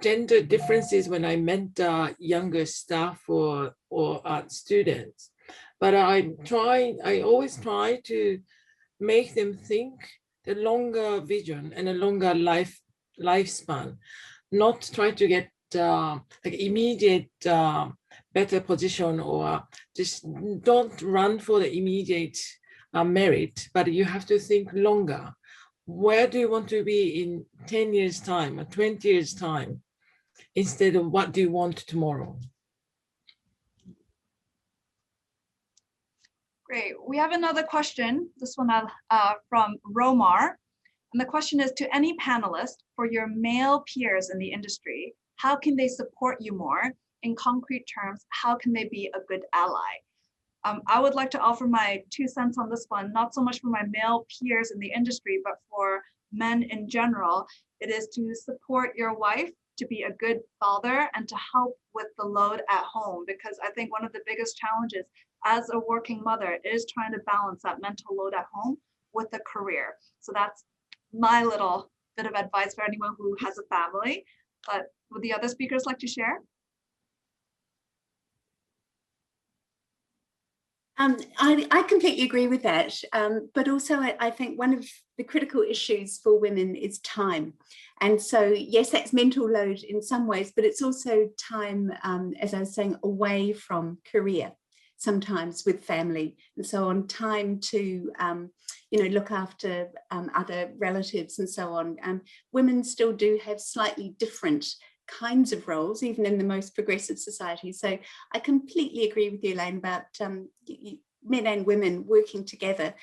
gender differences when I mentor younger staff or students, but I always try to make them think the longer vision and a longer lifespan, not try to get like immediate better position, or just don't run for the immediate merit, but you have to think longer. Where do you want to be in 10 years time or 20 years time, instead of what do you want tomorrow?
Great. We have another question. This one from Romar. And the question is, to any panelist, for your male peers in the industry, how can they support you more? In concrete terms, how can they be a good ally? I would like to offer my 2 cents on this one, not so much for my male peers in the industry, but for men in general. It is to support your wife, to be a good father, and to help with the load at home, because I think one of the biggest challenges as a working mother is trying to balance that mental load at home with a career. So that's my little bit of advice for anyone who has a family. But would the other speakers like to share?
I completely agree with that, but also I think one of the critical issues for women is time. And so, yes, that's mental load in some ways, but it's also time, as I was saying, away from career, sometimes with family, and so on, time to, look after other relatives and so on. Women still do have slightly different kinds of roles, even in the most progressive societies. So I completely agree with you, Elaine, about men and women working together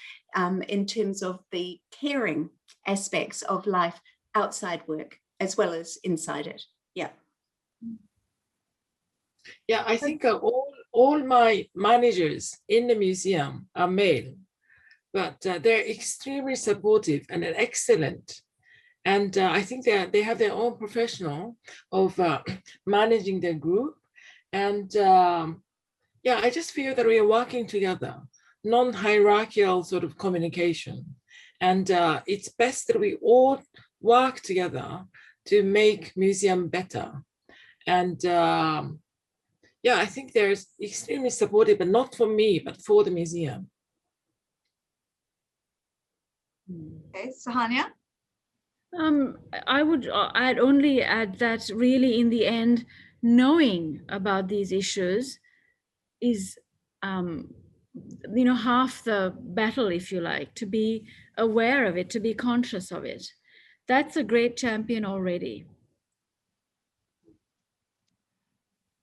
in terms of the caring aspects of life outside work as well as inside it. Yeah.
Yeah, I think all my managers in the museum are male, but they're extremely supportive and excellent. And I think they have their own professional of managing their group. And yeah, I just feel that we are working together, non-hierarchical sort of communication. And it's best that we all work together to make museum better. And yeah, I think they're extremely supportive, but not for me, but for the museum.
Okay, Suhanya?
I'd only add that really in the end, knowing about these issues is, half the battle, if you like, to be aware of it, to be conscious of it. That's a great champion already.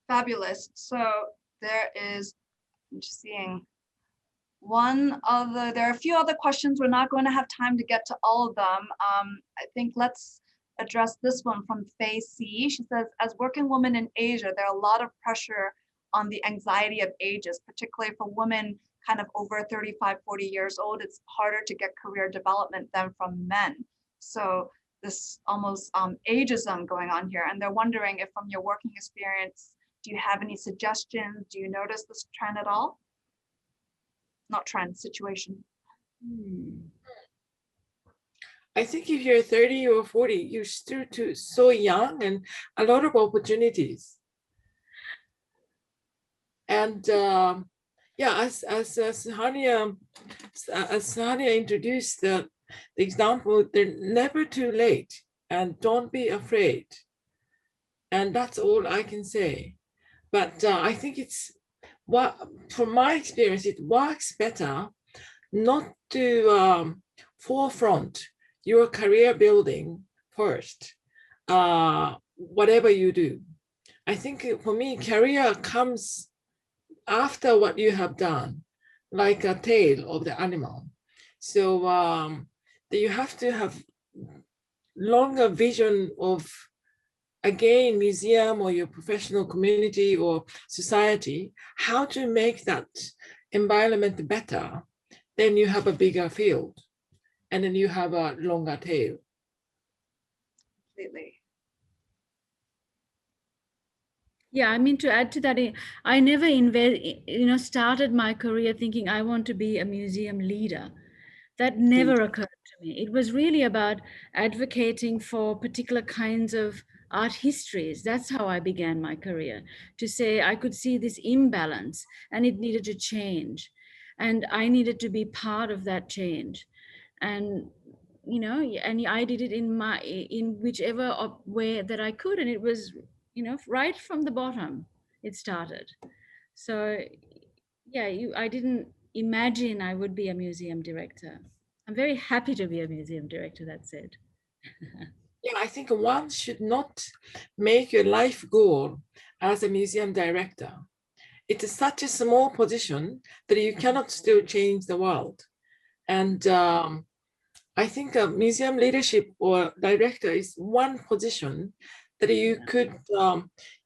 Fabulous. So there is, I'm just seeing there are a few other questions. We're not going to have time to get to all of them. I think let's address this one from Faye C. She says, as working women in Asia, there are a lot of pressure on the anxiety of ages, particularly for women kind of over 35, 40 years old. It's harder to get career development than from men. So this almost ageism going on here. And they're wondering if from your working experience, do you have any suggestions? Do you notice this trend at all? Not trend, situation.
I think if you're 30 or 40, you're still so young and a lot of opportunities. And yeah, as Suhanya introduced the example, they're never too late, and don't be afraid. And that's all I can say. But I think from my experience, it works better not to forefront your career building first, whatever you do. I think for me, career comes after what you have done, like a tail of the animal. So you have to have longer vision of, again, museum or your professional community or society, how to make that environment better. Then you have a bigger field, and then you have a longer tail.
Completely.
Yeah, I mean, to add to that, I never started my career thinking I want to be a museum leader. That never occurred to It was really about advocating for particular kinds of art histories. That's how I began my career, to say I could see this imbalance and it needed to change. And I needed to be part of that change. And, you know, and I did it in whichever way that I could. And it was, you know, right from the bottom, it started. So, yeah, I didn't imagine I would be a museum director. I'm very happy to be a museum director, that's it.
Yeah, I think one should not make your life goal as a museum director. It is such a small position that you cannot still change the world. And I think a museum leadership or director is one position that you could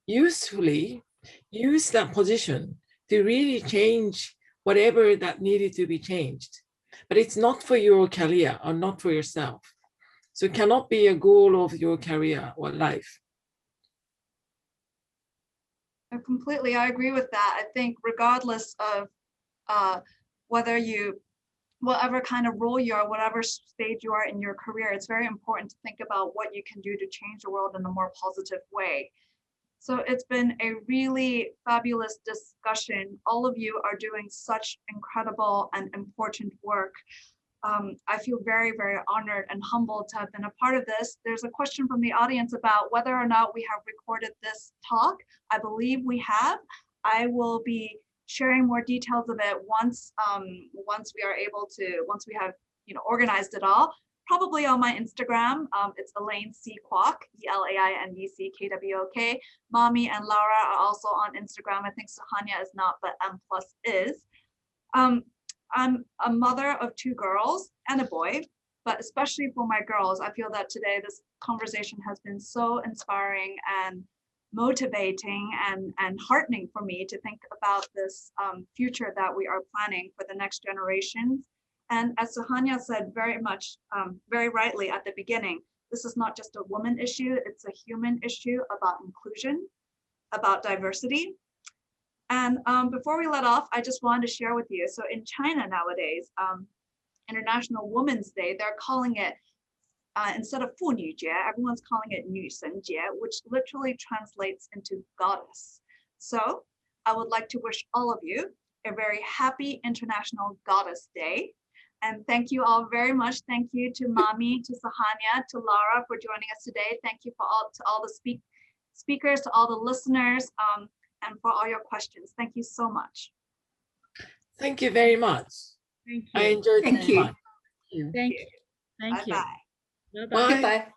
usefully use that position to really change whatever that needed to be changed. But it's not for your career or not for yourself. So it cannot be a goal of your career or life.
Completely, I agree with that. I think regardless of whatever kind of role you are, whatever stage you are in your career, it's very important to think about what you can do to change the world in a more positive way. So it's been a really fabulous discussion. All of you are doing such incredible and important work. I feel very, very honored and humbled to have been a part of this. There's a question from the audience about whether or not we have recorded this talk. I believe we have. I will be sharing more details of it once we have organized it all. Probably on my Instagram. It's Elaine C. Kwok, ELAINDCKWOK. Mami and Lara are also on Instagram. I think Suhanya is not, but M+ is. I'm a mother of 2 girls and a boy, but especially for my girls, I feel that today this conversation has been so inspiring and motivating and heartening for me to think about this future that we are planning for the next generations. And as Suhanya said very rightly at the beginning, this is not just a woman issue, it's a human issue about inclusion, about diversity. And before we let off, I just wanted to share with you, so in China nowadays, International Women's Day, they're calling it, instead of 妇女节, everyone's calling it 女神节, which literally translates into goddess. So I would like to wish all of you a very happy International Goddess Day. And thank you all very much. Thank you to Mami, to Suhanya, to Lara for joining us today. Thank you to all the speakers, to all the listeners, and for all your questions. Thank you so much.
Thank you very much.
Thank you.
I enjoyed it.
Thank you.
Thank you. Thank you.
Bye-bye.
Bye-bye.
Goodbye.